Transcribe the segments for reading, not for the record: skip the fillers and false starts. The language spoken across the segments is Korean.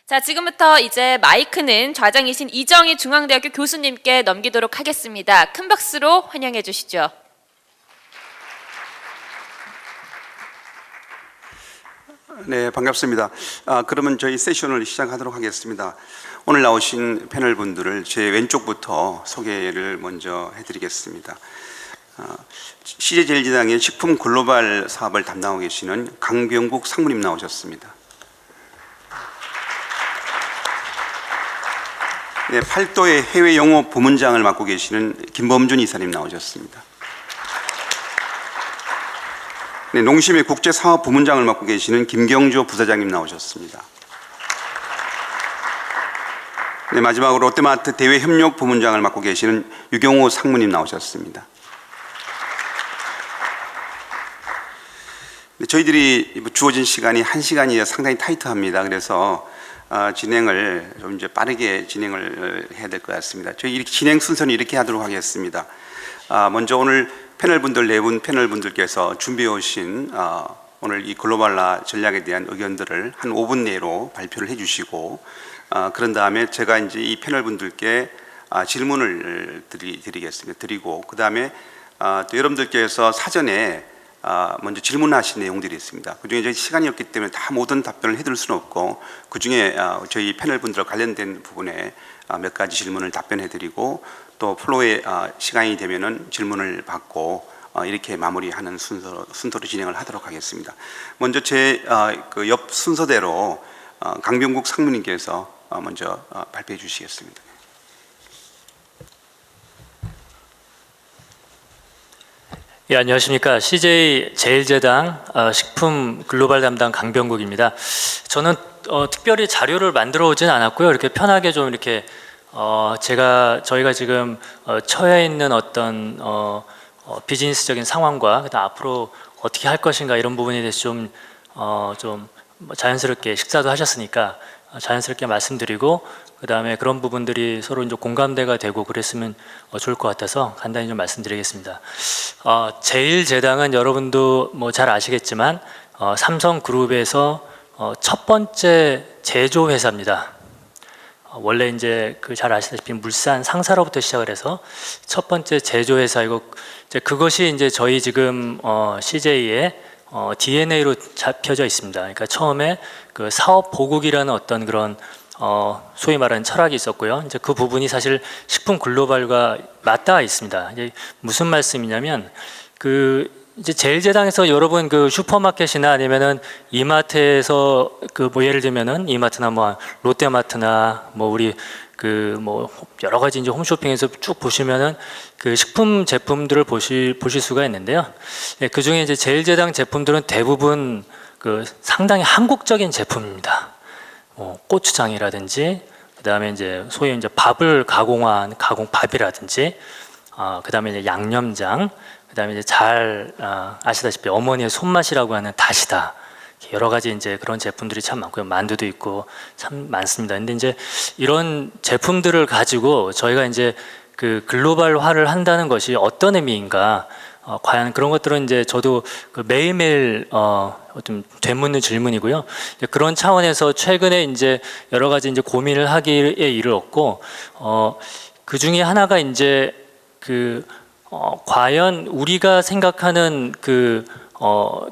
자, 지금부터 이제 마이크는 좌장이신 이정희 중앙대학교 교수님께 넘기도록 하겠습니다. 큰 박수로 환영해 주시죠. 네, 반갑습니다. 그러면 저희 세션을 시작하도록 하겠습니다. 오늘 나오신 패널 분들을 제 왼쪽부터 소개를 먼저 해드리겠습니다. CJ제일제당의 식품 글로벌 사업을 담당하고 계시는 강병국 상무님 나오셨습니다. 네, 팔도의 해외 영업 부문장을 맡고 계시는 김범준 이사님 나오셨습니다. 네, 농심의 국제사업 부문장을 맡고 계시는 김경조 부사장님 나오셨습니다. 네, 마지막으로 롯데마트 대외협력 부문장을 맡고 계시는 유경호 상무님 나오셨습니다. 네, 저희들이 주어진 시간이 1시간이라 상당히 타이트합니다. 그래서 진행을 좀 이제 빠르게 진행을 해야 될 것 같습니다. 저희 진행 순서는 이렇게 하도록 하겠습니다. 먼저 오늘 패널분들 4분 패널분들께서 준비해 오신 오늘 이 글로벌화 전략에 대한 의견들을 한 5분 내로 발표를 해주시고 그런 다음에 제가 이제 이 패널분들께 질문을 드리고 그 다음에 또 여러분들께서 사전에 먼저 질문하신 내용들이 있습니다. 그 중에 시간이 없기 때문에 다 모든 답변을 해드릴 수는 없고 그 중에 저희 패널분들과 관련된 부분에 몇 가지 질문을 답변해드리고 또 플로우에 시간이 되면은 질문을 받고 이렇게 마무리하는 순서로 진행을 하도록 하겠습니다. 먼저 제 그 옆 순서대로 강병국 상무님께서 먼저 발표해 주시겠습니다. 예, 안녕하십니까. CJ제일제당 식품 글로벌 담당 강병국입니다. 저는 특별히 자료를 만들어 오진 않았고요. 이렇게 편하게 좀 이렇게 저희가 지금 처해 있는 어떤 비즈니스적인 상황과 그다음 앞으로 어떻게 할 것인가 이런 부분에 대해서 좀 자연스럽게 식사도 하셨으니까 자연스럽게 말씀드리고 그 다음에 그런 부분들이 서로 이제 공감대가 되고 그랬으면 좋을 것 같아서 간단히 좀 말씀드리겠습니다. 제일제당은 여러분도 뭐 잘 아시겠지만 삼성그룹에서 첫 번째 제조회사입니다. 원래 이제 잘 아시다시피 물산 상사로부터 시작을 해서 첫 번째 제조회사이고 그것이 이제 저희 지금 CJ의 DNA로 잡혀져 있습니다. 그러니까 처음에 그 사업 보국이라는 어떤 그런 소위 말하는 철학이 있었고요. 이제 그 부분이 사실 식품 글로벌과 맞닿아 있습니다. 이제 무슨 말씀이냐면 이제 제일제당에서 여러분 슈퍼마켓이나 아니면은 이마트에서 뭐 예를 들면은 이마트나 뭐 롯데마트나 뭐 우리 뭐 여러 가지 이제 홈쇼핑에서 쭉 보시면은 식품 제품들을 보실 수가 있는데요. 예, 그 중에 이제 제일제당 제품들은 대부분 상당히 한국적인 제품입니다. 고추장이라든지 그다음에 이제 소위 이제 밥을 가공한 가공밥이라든지 그다음에 이제 양념장 그다음에 이제 잘 아시다시피 어머니의 손맛이라고 하는 다시다 여러 가지 이제 그런 제품들이 참 많고요. 만두도 있고 참 많습니다. 근데 이제 이런 제품들을 가지고 저희가 이제 글로벌화를 한다는 것이 어떤 의미인가? 과연 그런 것들은 이제 저도 매일매일 좀 되묻는 질문이고요. 그런 차원에서 최근에 이제 여러 가지 이제 고민을 하기에 이르렀고 그 중에 하나가 이제 과연 우리가 생각하는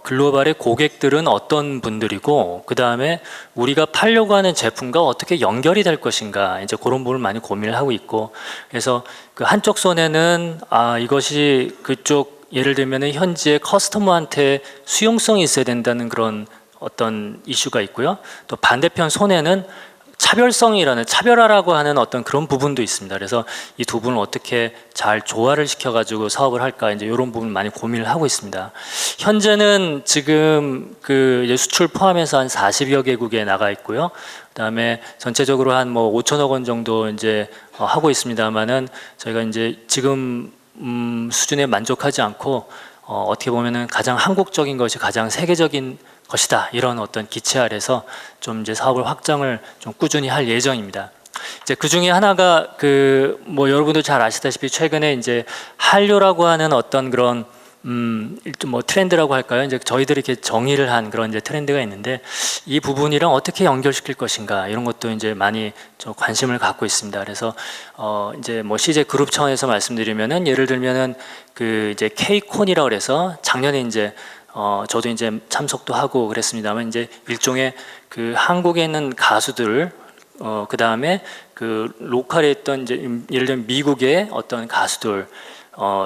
글로벌의 고객들은 어떤 분들이고 그 다음에 우리가 팔려고 하는 제품과 어떻게 연결이 될 것인가 이제 그런 부분을 많이 고민을 하고 있고 그래서 한쪽 손에는 이것이 그쪽 예를 들면 현지의 커스터머한테 수용성이 있어야 된다는 그런 어떤 이슈가 있고요. 또 반대편 손에는 차별화라고 하는 어떤 그런 부분도 있습니다. 그래서 이 두 분을 어떻게 잘 조화를 시켜가지고 사업을 할까 이제 이런 부분 많이 고민을 하고 있습니다. 현재는 지금 수출 포함해서 한 40여 개국에 나가 있고요. 그다음에 전체적으로 한 뭐 5천억 원 정도 이제 하고 있습니다만은 저희가 이제 지금 수준에 만족하지 않고 어떻게 보면은 가장 한국적인 것이 가장 세계적인 것이다 이런 어떤 기체 아래서 좀 이제 사업을 확장을 좀 꾸준히 할 예정입니다. 이제 그 중에 하나가 뭐 여러분도 잘 아시다시피 최근에 이제 한류라고 하는 어떤 그런 좀 뭐 트렌드라고 할까요? 이제 저희들이 이렇게 정의를 한 그런 이제 트렌드가 있는데 이 부분이랑 어떻게 연결시킬 것인가 이런 것도 이제 많이 좀 관심을 갖고 있습니다. 그래서 이제 뭐 CJ 그룹 차원에서 말씀드리면은 예를 들면은 그 이제 K콘이라고 그래서 작년에 이제 저도 이제 참석도 하고 그랬습니다만 이제 일종의 그 한국에 있는 가수들 그 다음에 그 로컬에 있던 이제 예를 들면 미국의 어떤 가수들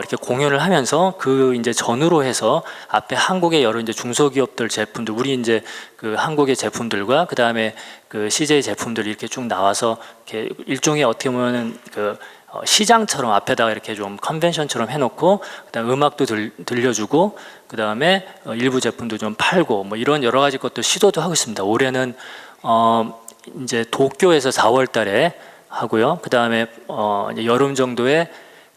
이렇게 공연을 하면서 그 이제 전후로 해서 앞에 한국의 여러 이제 중소기업들 제품들 우리 이제 그 한국의 제품들과 그 다음에 그 CJ 제품들이 이렇게 쭉 나와서 이렇게 일종의 어떻게 보면은 그 시장처럼 앞에다가 이렇게 좀 컨벤션처럼 해놓고 그다음 음악도 들려주고 그 다음에 일부 제품도 좀 팔고 뭐 이런 여러 가지 것도 시도도 하고 있습니다. 올해는 이제 도쿄에서 4월달에 하고요. 그 다음에 이제 여름 정도에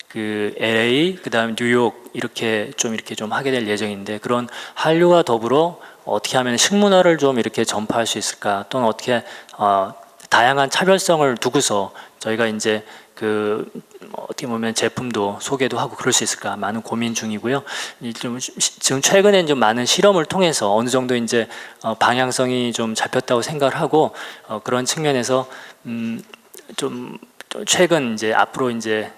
그 LA, 그 다음에 뉴욕 이렇게 좀 하게 될 예정인데 그런 한류와 더불어 어떻게 하면 식문화를 좀 이렇게 전파할 수 있을까 또는 어떻게 다양한 차별성을 두고서 저희가 이제 그 어떻게 보면 제품도 소개도 하고 그럴 수 있을까 많은 고민 중이고요. 지금 최근에 좀 많은 실험을 통해서 어느 정도 이제 방향성이 좀 잡혔다고 생각을 하고 그런 측면에서 좀 최근 이제 앞으로 이제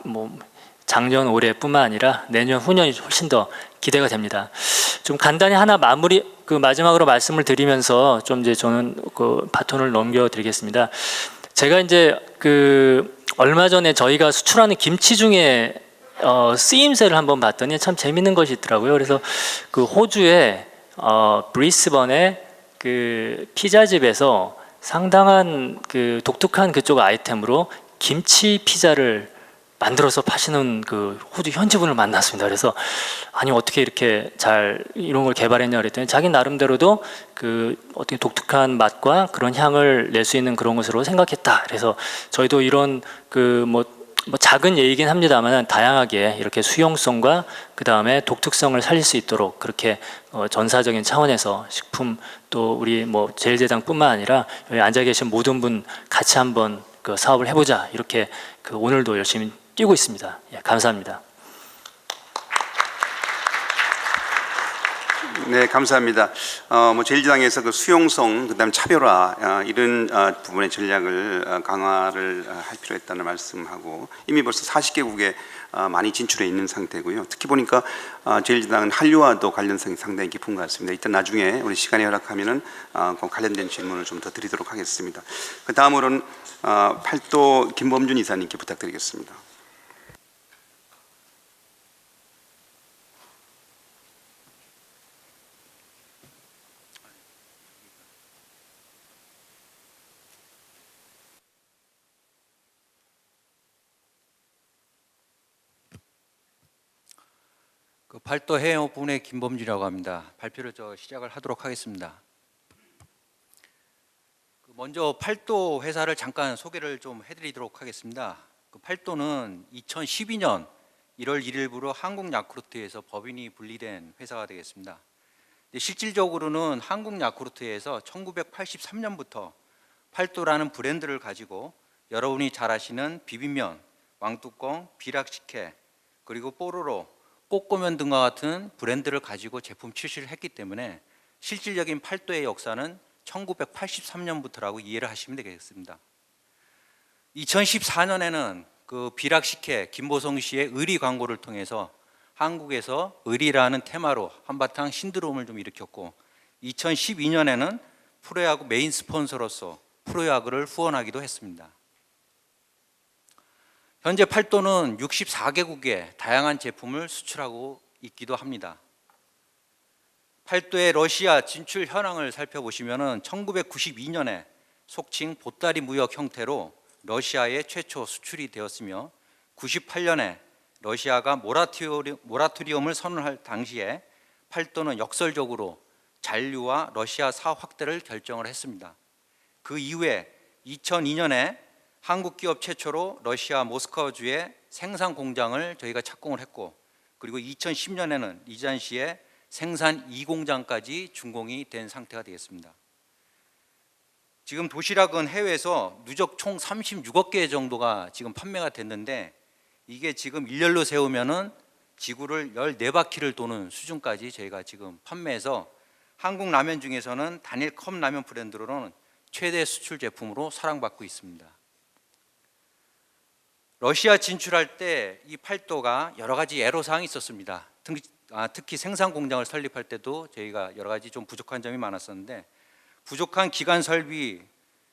뭐 작년 올해뿐만 아니라 내년 후년이 훨씬 더 기대가 됩니다. 좀 간단히 하나 마지막으로 말씀을 드리면서 좀 이제 저는 그 바톤을 넘겨드리겠습니다. 제가 이제 그 얼마 전에 저희가 수출하는 김치 중에 쓰임새를 한번 봤더니 참 재밌는 것이 있더라고요. 그래서 그 호주의 브리스번의 그 피자집에서 상당한 그 독특한 그쪽 아이템으로 김치 피자를 만들어서 파시는 그 호주 현지분을 만났습니다. 그래서 아니 어떻게 이렇게 잘 이런 걸 개발했냐 그랬더니 자기 나름대로도 그 어떻게 독특한 맛과 그런 향을 낼 수 있는 그런 것으로 생각했다. 그래서 저희도 이런 그 뭐 작은 예이긴 합니다만 다양하게 이렇게 수용성과 그 다음에 독특성을 살릴 수 있도록 그렇게 전사적인 차원에서 식품 또 우리 뭐 제일제당뿐만 아니라 여기 앉아 계신 모든 분 같이 한번 그 사업을 해보자 이렇게 그 오늘도 열심히 뛰고 있습니다. 예, 감사합니다. 네, 감사합니다. 뭐 제일제당에서 그 수용성, 그다음 차별화 이런 부분의 전략을 강화를 할 필요가 있다는 말씀하고 이미 벌써 40개국에 많이 진출해 있는 상태고요. 특히 보니까 제일제당은 한류와도 관련성이 상당히 깊은 것 같습니다. 일단 나중에 우리 시간이 허락하면은 관련된 질문을 좀 더 드리도록 하겠습니다. 그 다음으로는 팔도 김범준 이사님께 부탁드리겠습니다. 그 팔도 해외오픈의 김범준이라고 합니다. 발표를 시작을 하도록 하겠습니다. 먼저 팔도 회사를 잠깐 소개를 좀 해드리도록 하겠습니다. 그 팔도는 2012년 1월 1일부로 한국야쿠르트에서 법인이 분리된 회사가 되겠습니다. 실질적으로는 한국야쿠르트에서 1983년부터 팔도라는 브랜드를 가지고 여러분이 잘 아시는 비빔면, 왕뚜껑, 비락식혜, 그리고 뽀로로, 꼬꼬면 등과 같은 브랜드를 가지고 제품 출시를 했기 때문에 실질적인 팔도의 역사는 1983년부터라고 이해를 하시면 되겠습니다. 2014년에는 그 비락식혜 김보성 씨의 의리 광고를 통해서 한국에서 의리라는 테마로 한바탕 신드롬을 좀 일으켰고 2012년에는 프로야구 메인 스폰서로서 프로야구를 후원하기도 했습니다. 현재 팔도는 64개국에 다양한 제품을 수출하고 있기도 합니다. 팔도의 러시아 진출 현황을 살펴보시면 1992년에 속칭 보따리 무역 형태로 러시아에 최초 수출이 되었으며 98년에 러시아가 모라토리엄을 선언할 당시에 팔도는 역설적으로 잔류와 러시아 사업 확대를 결정을 했습니다. 그 이후에 2002년에 한국 기업 최초로 러시아 모스크바주에 생산 공장을 저희가 착공을 했고 그리고 2010년에는 리잔시에 생산 2공장까지 준공이 된 상태가 되겠습니다. 지금 도시락은 해외에서 누적 총 36억 개 정도가 지금 판매가 됐는데 이게 지금 일렬로 세우면은 지구를 14바퀴를 도는 수준까지 저희가 지금 판매해서 한국 라면 중에서는 단일 컵라면 브랜드로는 최대 수출 제품으로 사랑받고 있습니다. 러시아 진출할 때 이 팔도가 여러 가지 애로사항이 있었습니다. 특히 생산 공장을 설립할 때도 저희가 여러 가지 좀 부족한 점이 많았었는데, 부족한 기관 설비,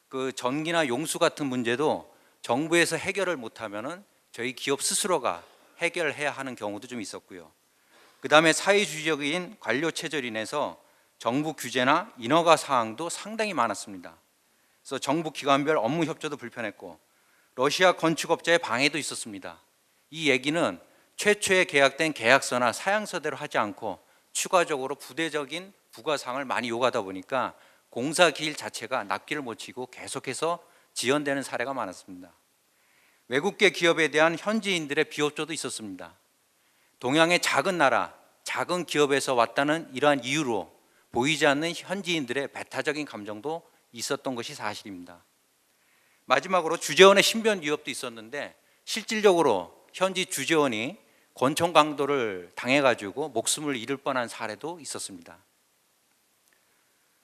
그 전기나 용수 같은 문제도 정부에서 해결을 못하면은 저희 기업 스스로가 해결해야 하는 경우도 좀 있었고요. 그 다음에 사회주의적인 관료 체제로 인해서 정부 규제나 인허가 사항도 상당히 많았습니다. 그래서 정부 기관별 업무 협조도 불편했고 러시아 건축업자의 방해도 있었습니다. 이 얘기는 최초에 계약된 계약서나 사양서대로 하지 않고 추가적으로 부대적인 부가상을 많이 요구하다 보니까 공사 기일 자체가 납기를 못 치고 계속해서 지연되는 사례가 많았습니다. 외국계 기업에 대한 현지인들의 비협조도 있었습니다. 동양의 작은 나라, 작은 기업에서 왔다는 이러한 이유로 보이지 않는 현지인들의 배타적인 감정도 있었던 것이 사실입니다. 마지막으로 주재원의 신변 위협도 있었는데, 실질적으로 현지 주재원이 권총 강도를 당해가지고 목숨을 잃을 뻔한 사례도 있었습니다.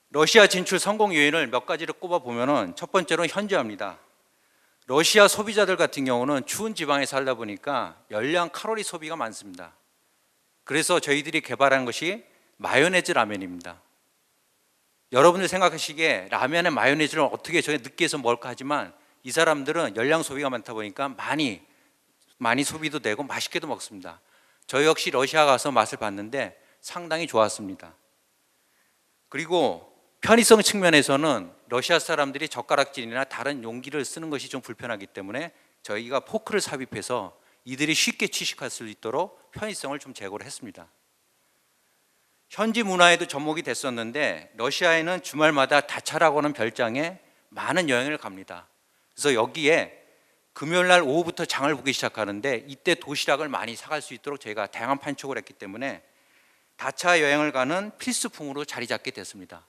러시아 진출 성공 요인을 몇 가지를 꼽아보면, 첫 번째로 현지화입니다. 러시아 소비자들 같은 경우는 추운 지방에 살다 보니까 열량 칼로리 소비가 많습니다. 그래서 저희들이 개발한 것이 마요네즈 라면입니다. 여러분들 생각하시기에 라면에 마요네즈를 어떻게 저희 느끼해서 먹을까 하지만, 이 사람들은 열량 소비가 많다 보니까 많이 소비도 되고 맛있게도 먹습니다. 저 역시 러시아 가서 맛을 봤는데 상당히 좋았습니다. 그리고 편의성 측면에서는 러시아 사람들이 젓가락질이나 다른 용기를 쓰는 것이 좀 불편하기 때문에 저희가 포크를 삽입해서 이들이 쉽게 취식할 수 있도록 편의성을 좀 제고를 했습니다. 현지 문화에도 접목이 됐었는데, 러시아에는 주말마다 다차라고 하는 별장에 많은 여행을 갑니다. 그래서 여기에 금요일 날 오후부터 장을 보기 시작하는데, 이때 도시락을 많이 사갈 수 있도록 저희가 다양한 판촉을 했기 때문에 다차 여행을 가는 필수품으로 자리 잡게 됐습니다.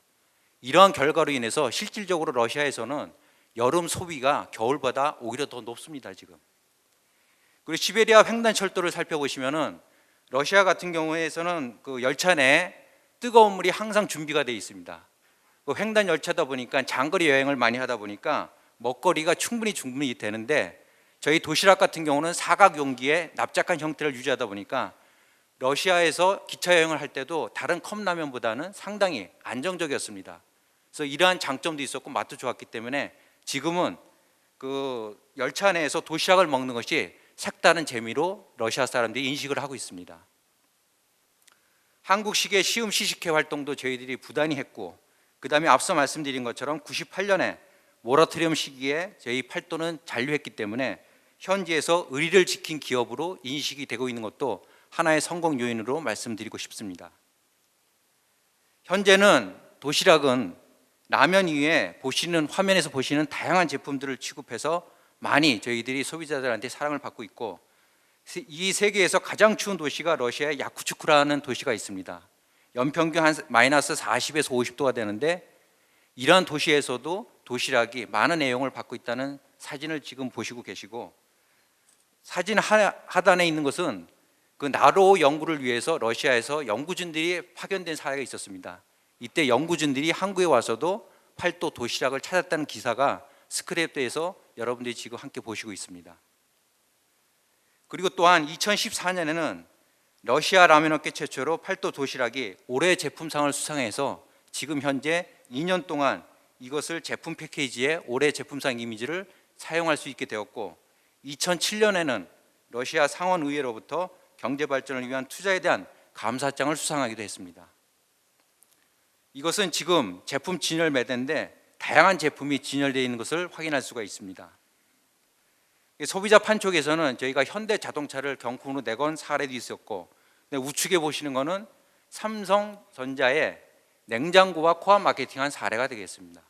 이러한 결과로 인해서 실질적으로 러시아에서는 여름 소비가 겨울보다 오히려 더 높습니다, 지금. 그리고 시베리아 횡단철도를 살펴보시면은 러시아 같은 경우에서는 그 열차 내에 뜨거운 물이 항상 준비가 되어 있습니다. 그 횡단 열차다 보니까 장거리 여행을 많이 하다 보니까 먹거리가 충분히 되는데, 저희 도시락 같은 경우는 사각 용기에 납작한 형태를 유지하다 보니까 러시아에서 기차 여행을 할 때도 다른 컵라면보다는 상당히 안정적이었습니다. 그래서 이러한 장점도 있었고 맛도 좋았기 때문에 지금은 그 열차 내에서 도시락을 먹는 것이 색다른 재미로 러시아 사람들이 인식을 하고 있습니다. 한국식의 시음 시식회 활동도 저희들이 부단히 했고, 그 다음에 앞서 말씀드린 것처럼 98년에 모라토리엄 시기에 저희 팔도는 잔류했기 때문에 현지에서 의리를 지킨 기업으로 인식이 되고 있는 것도 하나의 성공 요인으로 말씀드리고 싶습니다. 현재는 도시락은 라면 이외에 화면에서 보시는 다양한 제품들을 취급해서 많이 저희들이 소비자들한테 사랑을 받고 있고, 이 세계에서 가장 추운 도시가 러시아의 야쿠츠크라는 도시가 있습니다. 연평균 한 마이너스 40에서 50도가 되는데, 이러한 도시에서도 도시락이 많은 애용을 받고 있다는 사진을 지금 보시고 계시고, 사진 하단에 있는 것은 그 나로 연구를 위해서 러시아에서 연구진들이 파견된 사례가 있었습니다. 이때 연구진들이 한국에 와서도 팔도 도시락을 찾았다는 기사가 스크랩돼서 여러분들이 지금 함께 보시고 있습니다. 그리고 또한 2014년에는 러시아 라면업계 최초로 팔도 도시락이 올해 제품상을 수상해서 지금 현재 2년 동안 이것을 제품 패키지에 올해 제품상 이미지를 사용할 수 있게 되었고, 2007년에는 러시아 상원의회로부터 경제발전을 위한 투자에 대한 감사장을 수상하기도 했습니다. 이것은 지금 제품 진열 매대인데 다양한 제품이 진열되어 있는 것을 확인할 수가 있습니다. 소비자 판촉에서는 저희가 현대 자동차를 경품으로 내건 사례도 있었고, 우측에 보시는 것은 삼성전자의 냉장고와 코앞 마케팅한 사례가 되겠습니다.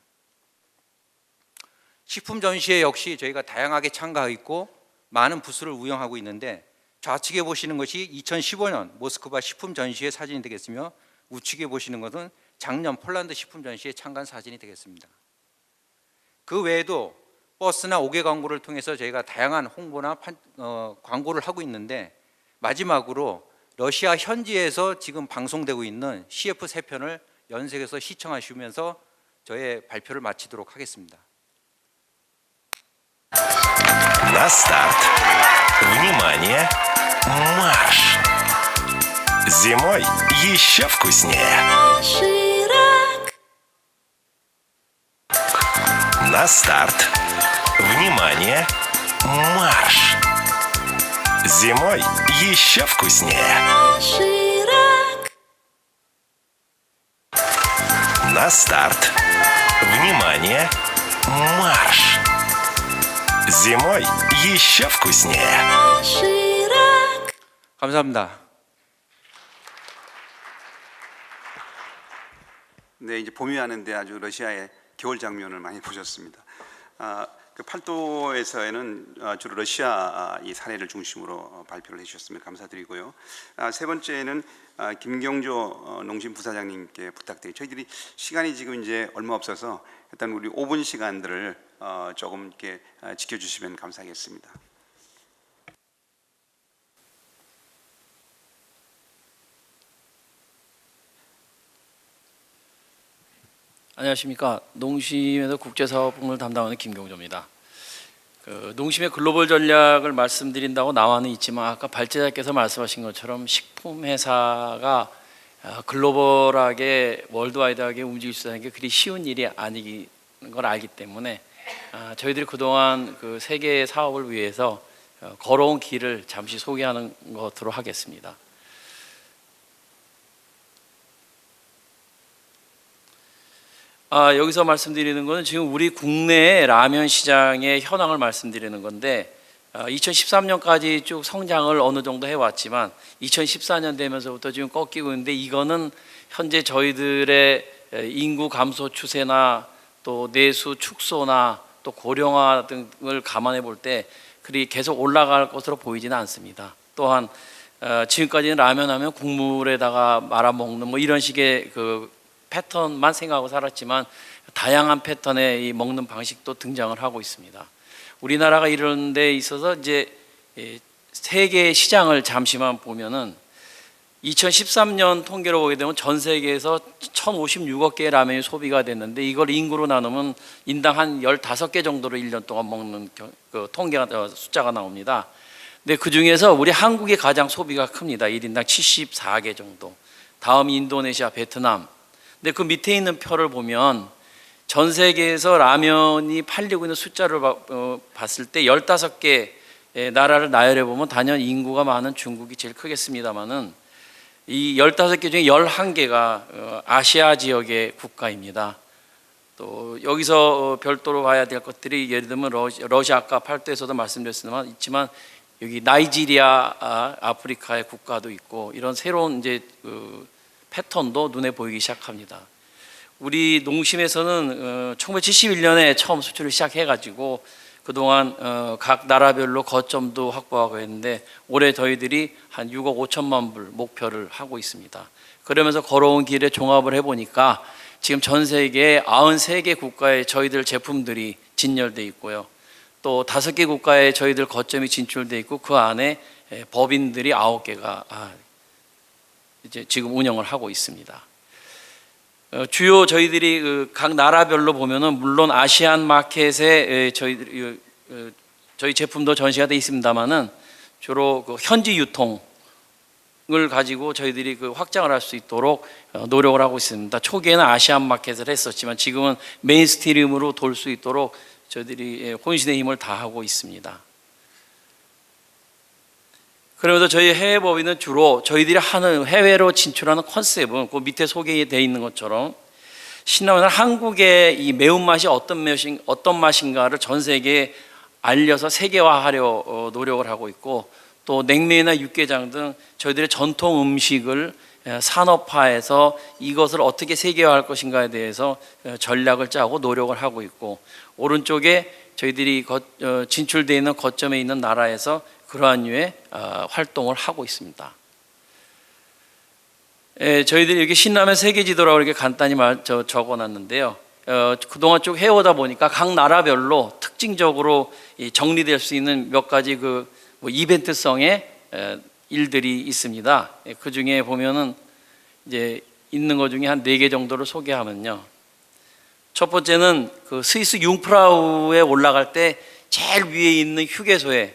식품 전시회 역시 저희가 다양하게 참가하고 많은 부스를 운영하고 있는데, 좌측에 보시는 것이 2015년 모스크바 식품 전시회 사진이 되겠으며, 우측에 보시는 것은 작년 폴란드 식품 전시회 참관 사진이 되겠습니다. 그 외에도 버스나 옥외 광고를 통해서 저희가 다양한 홍보나 광고를 하고 있는데, 마지막으로 러시아 현지에서 지금 방송되고 있는 CF 3편을 연색해서 시청하시면서 저의 발표를 마치도록 하겠습니다. На старт. Внимание! Марш! Зимой еще вкуснее. На старт. Внимание! Марш! Зимой еще вкуснее. На старт. Внимание! Марш! Зимой еще вкуснее. 감사합니다. 네, 이제 봄이 왔는데 아주 러시아의 겨울 장면을 많이 보셨습니다. 그 팔도에서는 주로 러시아 이 사례를 중심으로 발표를 해주셨으면 감사드리고요. 세 번째는 김경조 농심부사장님께 부탁드리고, 저희들이 시간이 지금 이제 얼마 없어서 일단 우리 5분 시간들을 조금 이렇게 지켜주시면 감사하겠습니다. 안녕하십니까. 농심에서 국제사업부문을 담당하는 김경조입니다. 농심의 글로벌 전략을 말씀드린다고 나와는 있지만 아까 발제자께서 말씀하신 것처럼 식품 회사가 글로벌하게 월드와이드하게 움직일 수 있는 게 그리 쉬운 일이 아닌 걸 알기 때문에 저희들이 그동안 그 세계 사업을 위해서 걸어온 길을 잠시 소개하는 것으로 하겠습니다. 여기서 말씀드리는 것은 지금 우리 국내 라면 시장의 현황을 말씀드리는 건데 2013년까지 쭉 성장을 어느 정도 해왔지만 2014년 되면서부터 지금 꺾이고 있는데, 이거는 현재 저희들의 인구 감소 추세나 또 내수 축소나 또 고령화 등을 감안해 볼 때 그리 계속 올라갈 것으로 보이지는 않습니다. 또한 지금까지는 라면 하면 국물에다가 말아 먹는 뭐 이런 식의 그 패턴만 생각하고 살았지만 다양한 패턴의 이 먹는 방식도 등장을 하고 있습니다. 우리나라가 이런 데 있어서 이제 세계 시장을 잠시만 보면은 2013년 통계로 보게 되면 전 세계에서 1,056억 개의 라면이 소비가 됐는데, 이걸 인구로 나누면 인당 한 15개 정도로 1년 동안 먹는 그 통계가 숫자가 나옵니다. 근데 그 중에서 우리 한국이 가장 소비가 큽니다. 1인당 74개 정도. 다음 인도네시아, 베트남. 근데 그 밑에 있는 표를 보면 전 세계에서 라면이 팔리고 있는 숫자를 봤을 때 15개 나라를 나열해 보면 단연 인구가 많은 중국이 제일 크겠습니다만은 이 15개 중에 11개가 아시아 지역의 국가입니다. 또 여기서 별도로 봐야 될 것들이 예를 들면 러시아 아까 팔도에서도 말씀드렸지만 여기 나이지리아 아프리카의 국가도 있고, 이런 새로운 이제 패턴도 눈에 보이기 시작합니다. 우리 농심에서는 1971년에 처음 수출을 시작해가지고 그동안 각 나라별로 거점도 확보하고 했는데, 올해 저희들이 한 6억 5천만 불 목표를 하고 있습니다. 그러면서 걸어온 길에 종합을 해보니까 지금 전 세계 93개 국가에 저희들 제품들이 진열돼 있고요. 또 5개 국가에 저희들 거점이 진출돼 있고, 그 안에 법인들이 9개가 이제 지금 운영을 하고 있습니다. 주요 저희들이 각 나라별로 보면은 물론 아시안 마켓에 저희 제품도 전시가 돼 있습니다만은 주로 그 현지 유통을 가지고 저희들이 확장을 할 수 있도록 노력을 하고 있습니다. 초기에는 아시안 마켓을 했었지만 지금은 메인스트림으로 돌 수 있도록 저희들이 혼신의 힘을 다하고 있습니다. 그러면서 저희 해외 법인은 주로 저희들이 하는 해외로 진출하는 컨셉은 그 밑에 소개되어 있는 것처럼 신라면 한국의 이 매운맛이 어떤 맛인가를 전 세계에 알려서 세계화하려 노력을 하고 있고, 또 냉면이나 육개장 등 저희들의 전통 음식을 산업화해서 이것을 어떻게 세계화할 것인가에 대해서 전략을 짜고 노력을 하고 있고, 오른쪽에 저희들이 진출되어 있는 거점에 있는 나라에서 그러한 류의 활동을 하고 있습니다. 저희들이 여기 신라면 세계지도라고 이렇게 간단히 적어놨는데요. 그동안 쭉 해오다 보니까 각 나라별로 특징적으로 정리될 수 있는 몇 가지 이벤트성의 일들이 있습니다. 그 중에 보면은 이제 있는 것 중에 한 4개 정도를 소개하면요. 첫 번째는 그 스위스 융프라우에 올라갈 때 제일 위에 있는 휴게소에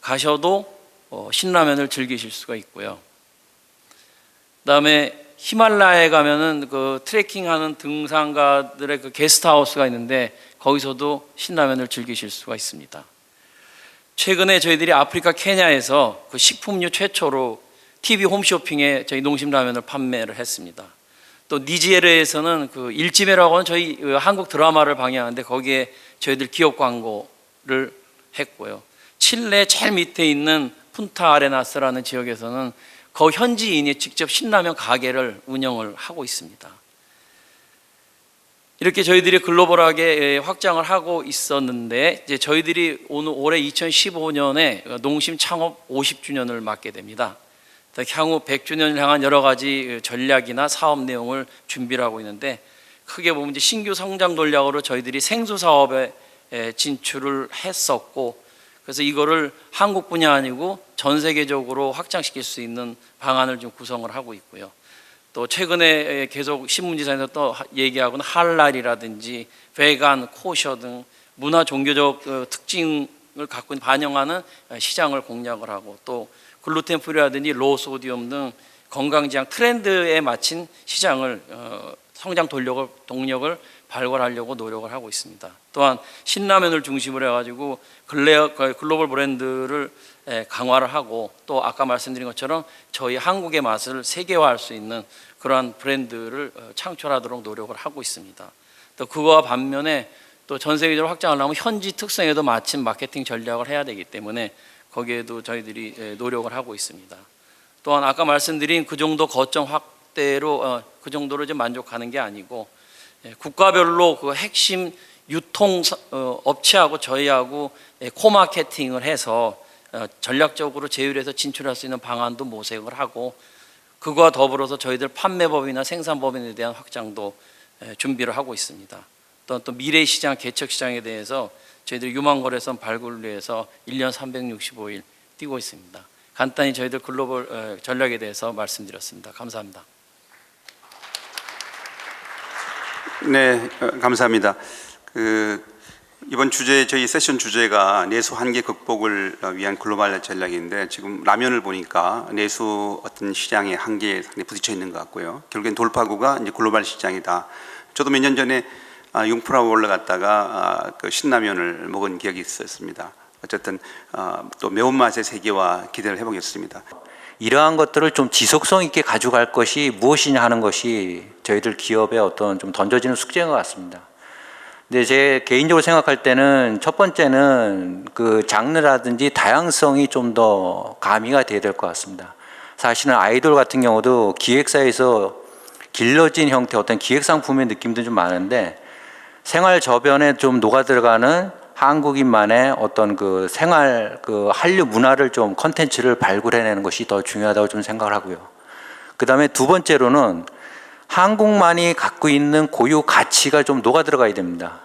가셔도 신라면을 즐기실 수가 있고요. 그다음에 히말라야에 가면은 그 트레킹하는 등산가들의 그 게스트하우스가 있는데 거기서도 신라면을 즐기실 수가 있습니다. 최근에 저희들이 아프리카 케냐에서 그 식품류 최초로 TV 홈쇼핑에 저희 농심라면을 판매를 했습니다. 또 니지에르에서는 그 일지메라고 하는 저희 한국 드라마를 방영하는데 거기에 저희들 기업 광고를 했고요. 칠레 제일 밑에 있는 푼타 아레나스라는 지역에서는 그 현지인이 직접 신라면 가게를 운영을 하고 있습니다. 이렇게 저희들이 글로벌하게 확장을 하고 있었는데 이제 저희들이 올해 2015년에 농심 창업 50주년을 맞게 됩니다. 향후 100주년을 향한 여러 가지 전략이나 사업 내용을 준비를 하고 있는데 크게 보면 이제 신규 성장 전략으로 저희들이 생수 사업에 진출을 했었고 그래서 이거를 한국뿐이 아니고 전 세계적으로 확장시킬 수 있는 방안을 좀 구성을 하고 있고요. 또 최근에 계속 신문지사에서 또 얘기하고는 할랄이라든지 베간, 코셔 등 문화 종교적 특징을 갖고 있는 반영하는 시장을 공략을 하고 또 글루텐 프리라든지 로우 소디움 등 건강지향 트렌드에 맞춘 시장을 성장 동력을 발굴하려고 노력을 하고 있습니다. 또한 신라면을 중심으로 해가지고 글로벌 브랜드를 강화를 하고 또 아까 말씀드린 것처럼 저희 한국의 맛을 세계화할 수 있는 그러한 브랜드를 창출하도록 노력을 하고 있습니다. 또 그거와 반면에 또 전 세계적으로 확장을 하면 현지 특성에도 맞춘 마케팅 전략을 해야 되기 때문에 거기에도 저희들이 노력을 하고 있습니다. 또한 아까 말씀드린 그 정도 거점 확대로 그 정도로 좀 만족하는 게 아니고 국가별로 그 핵심 유통 업체하고 저희하고 코마케팅을 해서 전략적으로 제휴해서 진출할 수 있는 방안도 모색을 하고 그거와 더불어서 저희들 판매법이나 생산법인에 대한 확장도 준비를 하고 있습니다. 또 미래 시장, 개척 시장에 대해서 저희들 유망거래선 발굴을 위해서 1년 365일 뛰고 있습니다. 간단히 저희들 글로벌 전략에 대해서 말씀드렸습니다. 감사합니다. 네, 감사합니다. 이번 주제 저희 세션 주제가 내수 한계 극복을 위한 글로벌 전략인데 지금 라면을 보니까 내수 어떤 시장의 한계에 상당히 부딪혀 있는 것 같고요. 결국엔 돌파구가 이제 글로벌 시장이다. 저도 몇 년 전에 융프라우 올라갔다가 그 신라면을 먹은 기억이 있었습니다. 어쨌든 또 매운맛의 세계와 기대를 해보겠습니다. 이러한 것들을 좀 지속성 있게 가져갈 것이 무엇이냐 하는 것이 저희들 기업의 어떤 좀 던져지는 숙제인 것 같습니다. 근데 제 개인적으로 생각할 때는 첫 번째는 그 장르라든지 다양성이 좀 더 가미가 돼야 될 것 같습니다. 사실은 아이돌 같은 경우도 기획사에서 길러진 형태 어떤 기획상품의 느낌도 좀 많은데 생활 저변에 좀 녹아 들어가는 한국인만의 어떤 그 생활 그 한류 문화를 좀 컨텐츠를 발굴해내는 것이 더 중요하다고 좀 생각을 하고요. 그 다음에 두 번째로는 한국만이 갖고 있는 고유 가치가 좀 녹아 들어가야 됩니다.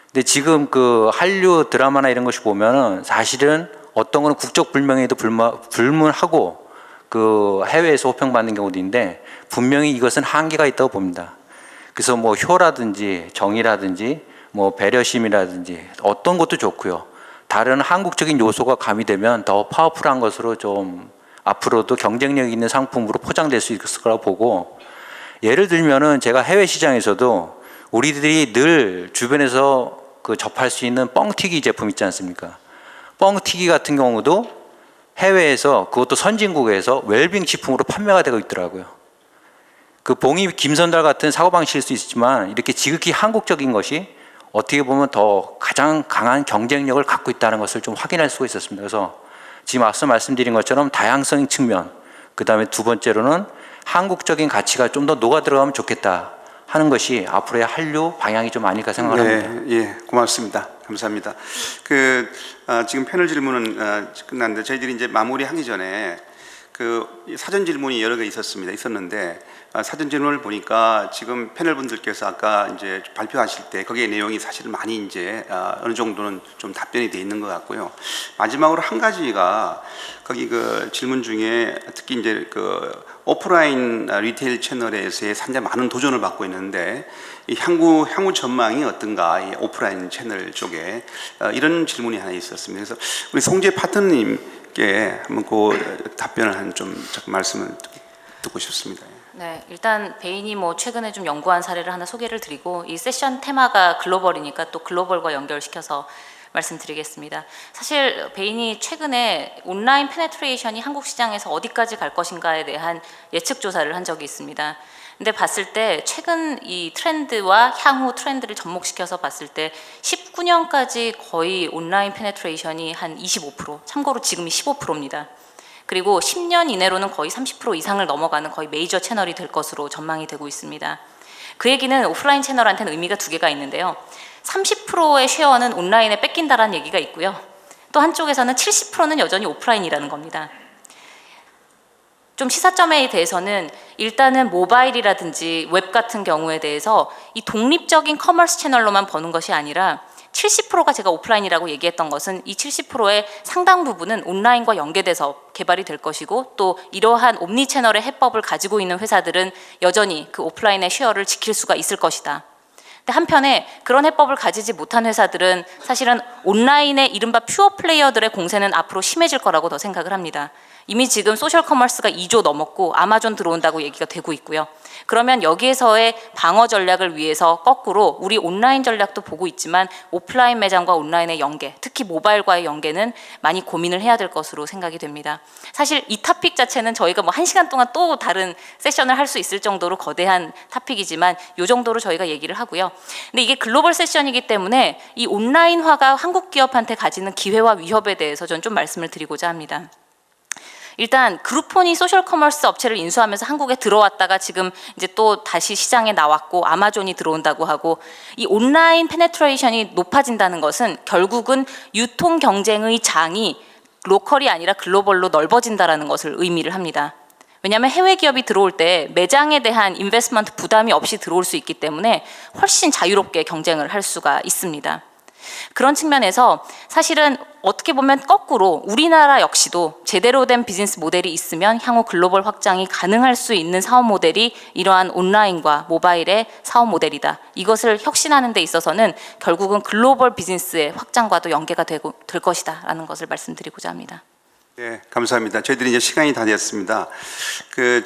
근데 지금 그 한류 드라마나 이런 것이 보면은 사실은 어떤 거는 국적 불명예에도 불문하고 그 해외에서 호평받는 경우도 있는데 분명히 이것은 한계가 있다고 봅니다. 그래서 뭐 효라든지 정의라든지 뭐 배려심이라든지 어떤 것도 좋고요. 다른 한국적인 요소가 가미되면 더 파워풀한 것으로 좀 앞으로도 경쟁력 있는 상품으로 포장될 수 있을 거라고 보고 예를 들면은 제가 해외 시장에서도 우리들이 늘 주변에서 그 접할 수 있는 뻥튀기 제품 있지 않습니까? 뻥튀기 같은 경우도 해외에서 그것도 선진국에서 웰빙 식품으로 판매가 되고 있더라고요. 그 봉이 김선달 같은 사고방식일 수 있지만 이렇게 지극히 한국적인 것이 어떻게 보면 더 가장 강한 경쟁력을 갖고 있다는 것을 좀 확인할 수가 있었습니다. 그래서 지금 앞서 말씀드린 것처럼 다양성 측면, 그 다음에 두 번째로는 한국적인 가치가 좀 더 녹아 들어가면 좋겠다 하는 것이 앞으로의 한류 방향이 좀 아닐까 생각을 합니다. 예, 고맙습니다. 감사합니다. 지금 패널 질문은 끝났는데 저희들이 이제 마무리하기 전에 그 사전 질문이 여러 개 있었는데 사전 질문을 보니까 지금 패널 분들께서 아까 이제 발표하실 때 거기에 내용이 사실은 많이 이제 어느 정도는 좀 답변이 돼 있는 것 같고요. 마지막으로 한 가지가 거기 그 질문 중에 특히 이제 그 오프라인 리테일 채널에서의 상당히 많은 도전을 받고 있는데 이 향후 전망이 어떤가, 이 오프라인 채널 쪽에 이런 질문이 하나 있었습니다. 그래서 우리 송재 파트너님께 한번 그 답변을 한 좀 말씀을 듣고 싶습니다. 네, 일단 베인이 뭐 최근에 좀 연구한 사례를 하나 소개를 드리고 이 세션 테마가 글로벌이니까 또 글로벌과 연결시켜서 말씀드리겠습니다. 사실 베인이 최근에 온라인 페네트레이션이 한국 시장에서 어디까지 갈 것인가에 대한 예측 조사를 한 적이 있습니다. 근데 봤을 때 최근 이 트렌드와 향후 트렌드를 접목시켜서 봤을 때 19년까지 거의 온라인 페네트레이션이 한 25%, 참고로 지금이 15%입니다. 그리고 10년 이내로는 거의 30% 이상을 넘어가는 거의 메이저 채널이 될 것으로 전망이 되고 있습니다. 그 얘기는 오프라인 채널한테는 의미가 두 개가 있는데요. 30%의 쉐어는 온라인에 뺏긴다라는 얘기가 있고요. 또 한쪽에서는 70%는 여전히 오프라인이라는 겁니다. 좀 시사점에 대해서는 일단은 모바일이라든지 웹 같은 경우에 대해서 이 독립적인 커머스 채널로만 버는 것이 아니라 70%가 제가 오프라인이라고 얘기했던 것은 이 70%의 상당 부분은 온라인과 연계돼서 개발이 될 것이고 또 이러한 옴니 채널의 해법을 가지고 있는 회사들은 여전히 그 오프라인의 쉐어를 지킬 수가 있을 것이다. 근데 한편에 그런 해법을 가지지 못한 회사들은 사실은 온라인의 이른바 퓨어 플레이어들의 공세는 앞으로 심해질 거라고 더 생각을 합니다. 이미 지금 소셜 커머스가 2조 넘었고 아마존 들어온다고 얘기가 되고 있고요. 그러면 여기에서의 방어 전략을 위해서 거꾸로 우리 온라인 전략도 보고 있지만 오프라인 매장과 온라인의 연계, 특히 모바일과의 연계는 많이 고민을 해야 될 것으로 생각이 됩니다. 사실 이 토픽 자체는 저희가 뭐 1시간 동안 또 다른 세션을 할 수 있을 정도로 거대한 토픽이지만 이 정도로 저희가 얘기를 하고요. 근데 이게 글로벌 세션이기 때문에 이 온라인화가 한국 기업한테 가지는 기회와 위협에 대해서 저는 좀 말씀을 드리고자 합니다. 일단 그룹폰이 소셜 커머스 업체를 인수하면서 한국에 들어왔다가 지금 이제 또 다시 시장에 나왔고 아마존이 들어온다고 하고 이 온라인 페네트레이션이 높아진다는 것은 결국은 유통 경쟁의 장이 로컬이 아니라 글로벌로 넓어진다라는 것을 의미를 합니다. 왜냐하면 해외 기업이 들어올 때 매장에 대한 인베스트먼트 부담이 없이 들어올 수 있기 때문에 훨씬 자유롭게 경쟁을 할 수가 있습니다. 그런 측면에서 사실은 어떻게 보면 거꾸로 우리나라 역시도 제대로 된 비즈니스 모델이 있으면 향후 글로벌 확장이 가능할 수 있는 사업 모델이 이러한 온라인과 모바일의 사업 모델이다. 이것을 혁신하는 데 있어서는 결국은 글로벌 비즈니스의 확장과도 연계가 될 것이다 라는 것을 말씀드리고자 합니다. 네, 감사합니다. 저희들이 이제 시간이 다 됐습니다.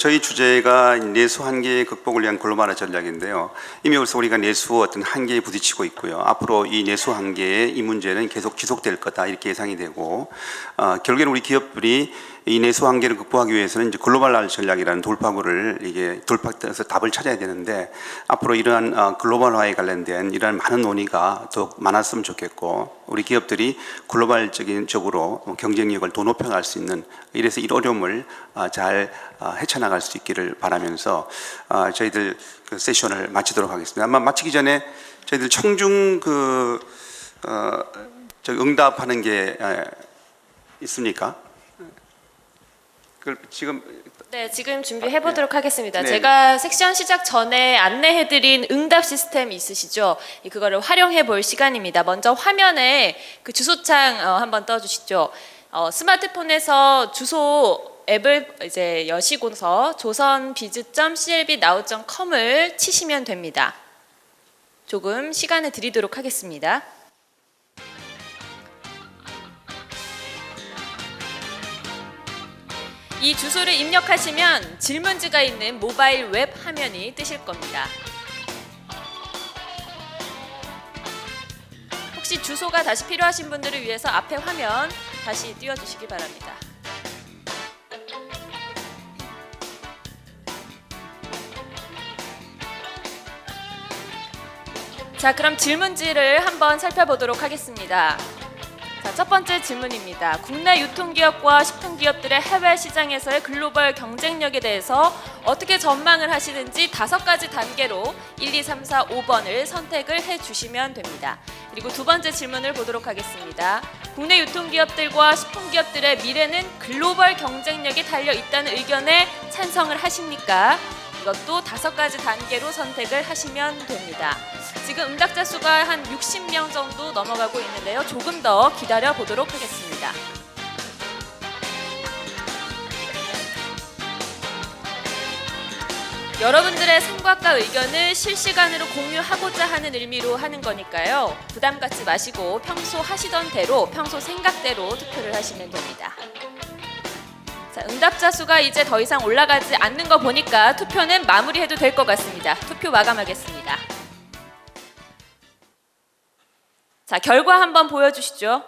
저희 주제가 내수 한계 극복을 위한 글로벌화 전략인데요. 이미 벌써 우리가 내수 어떤 한계에 부딪히고 있고요. 앞으로 이 내수 한계의 이 문제는 계속 지속될 거다 이렇게 예상이 되고, 결국에는 우리 기업들이 이 내수 한계를 극복하기 위해서는 이제 글로벌화 전략이라는 돌파구를 이게 돌파해서 답을 찾아야 되는데 앞으로 이러한 글로벌화에 관련된 이러한 많은 논의가 더 많았으면 좋겠고 우리 기업들이 글로벌적인 쪽으로 경쟁력을 더 높여갈 수 있는 이래서 이 어려움을 잘 헤쳐나갈 수 있기를 바라면서 저희들 그 세션을 마치도록 하겠습니다. 아마 마치기 전에 저희들 청중 응답하는 게 있습니까? 지금 준비해 보도록 하겠습니다. 네. 제가 섹션 시작 전에 안내해드린 응답 시스템 있으시죠? 그거를 활용해 볼 시간입니다. 먼저 화면에 그 주소창 한번 떠주시죠. 스마트폰에서 주소 앱을 이제 여시고서 joseonbiz.clbnow.com을 치시면 됩니다. 조금 시간을 드리도록 하겠습니다. 이 주소를 입력하시면 질문지가 있는 모바일 웹 화면이 뜨실 겁니다. 혹시 주소가 다시 필요하신 분들을 위해서 앞에 화면 다시 띄워주시기 바랍니다. 자, 그럼 질문지를 한번 살펴보도록 하겠습니다. 자, 첫 번째 질문입니다. 국내 유통기업과 식품기업들의 해외 시장에서의 글로벌 경쟁력에 대해서 어떻게 전망을 하시는지 5가지 단계로 1, 2, 3, 4, 5번을 선택을 해주시면 됩니다. 그리고 두 번째 질문을 보도록 하겠습니다. 국내 유통기업들과 식품기업들의 미래는 글로벌 경쟁력이 달려있다는 의견에 찬성을 하십니까? 이것도 5가지 단계로 선택을 하시면 됩니다. 지금 응답자 수가 한 60명 정도 넘어가고 있는데요. 조금 더 기다려 보도록 하겠습니다. 여러분들의 생각과 의견을 실시간으로 공유하고자 하는 의미로 하는 거니까요. 부담 갖지 마시고 평소 하시던 대로, 평소 생각대로 투표를 하시면 됩니다. 자, 응답자 수가 이제 더 이상 올라가지 않는 거 보니까 투표는 마무리해도 될 것 같습니다. 투표 마감하겠습니다. 자, 결과 한번 보여주시죠.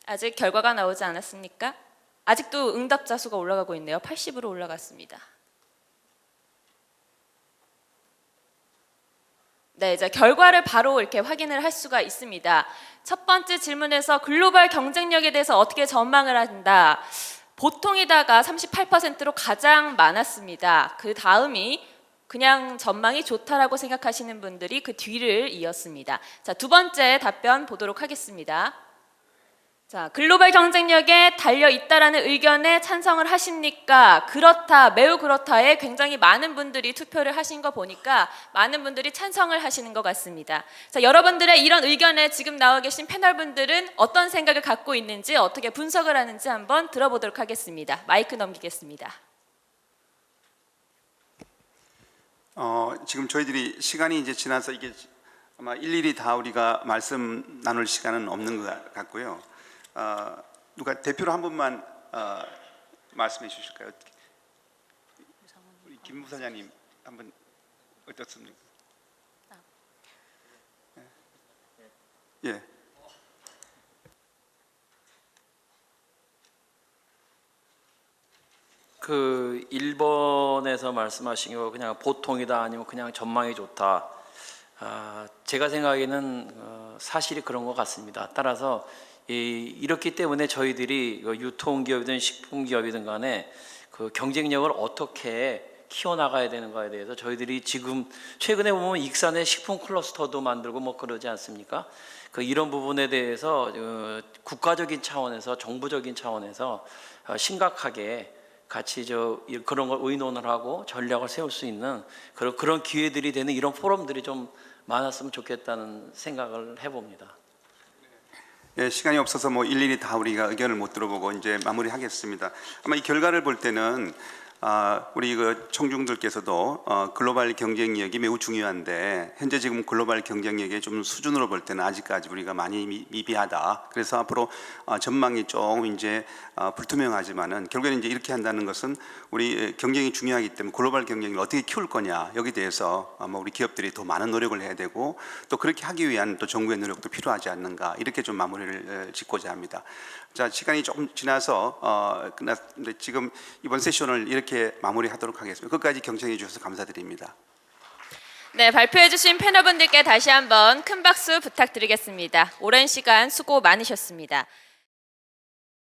아직 결과가 나오지 않았습니까? 아직도 응답자 수가 올라가고 있네요. 80으로 올라갔습니다. 네, 이제 결과를 바로 이렇게 확인을 할 수가 있습니다. 첫 번째 질문에서 글로벌 경쟁력에 대해서 어떻게 전망을 한다. 보통이다가 38%로 가장 많았습니다. 그 다음이 그냥 전망이 좋다라고 생각하시는 분들이 그 뒤를 이었습니다. 자, 두 번째 답변 보도록 하겠습니다. 자, 글로벌 경쟁력에 달려 있다라는 의견에 찬성을 하십니까? 그렇다, 매우 그렇다에 굉장히 많은 분들이 투표를 하신 거 보니까 많은 분들이 찬성을 하시는 것 같습니다. 자, 여러분들의 이런 의견에 지금 나와 계신 패널분들은 어떤 생각을 갖고 있는지, 어떻게 분석을 하는지 한번 들어보도록 하겠습니다. 마이크 넘기겠습니다. 지금 저희들이 시간이 이제 지나서 이게 아마 일일이 다 우리가 말씀 나눌 시간은 없는 것 같고요. 누가 대표로 한 분만 말씀해 주실까요? 우리 김 부사장님 한번 어떻습니까? 예. 그 1번에서 말씀하신 거 그냥 보통이다 아니면 그냥 전망이 좋다. 제가 생각에는 사실이 그런 것 같습니다. 따라서 이렇기 때문에 저희들이 유통기업이든 식품기업이든 간에 그 경쟁력을 어떻게 키워나가야 되는가에 대해서 저희들이 지금 최근에 보면 익산의 식품 클러스터도 만들고 뭐 그러지 않습니까? 이런 부분에 대해서 국가적인 차원에서 정부적인 차원에서 심각하게 같이 그런 걸 의논을 하고 전략을 세울 수 있는 그런 기회들이 되는 이런 포럼들이 좀 많았으면 좋겠다는 생각을 해봅니다. 예, 시간이 없어서 뭐 일일이 다 우리가 의견을 못 들어보고 이제 마무리하겠습니다. 아마 이 결과를 볼 때는 우리 그 청중들께서도 글로벌 경쟁력이 매우 중요한데 현재 지금 글로벌 경쟁력의 좀 수준으로 볼 때는 아직까지 우리가 많이 미비하다. 그래서 앞으로 전망이 조금 이제 불투명하지만은 결국에는 이제 이렇게 한다는 것은 우리 경쟁이 중요하기 때문에 글로벌 경쟁력을 어떻게 키울 거냐 여기 대해서 아마 우리 기업들이 더 많은 노력을 해야 되고 또 그렇게 하기 위한 또 정부의 노력도 필요하지 않는가 이렇게 좀 마무리를 짓고자 합니다. 자, 시간이 조금 지나서 끝났는데 지금 이번 세션을 이렇게 마무리하도록 하겠습니다. 끝까지 경청해 주셔서 감사드립니다. 네, 발표해 주신 패널분들께 다시 한번 큰 박수 부탁드리겠습니다. 오랜 시간 수고 많으셨습니다.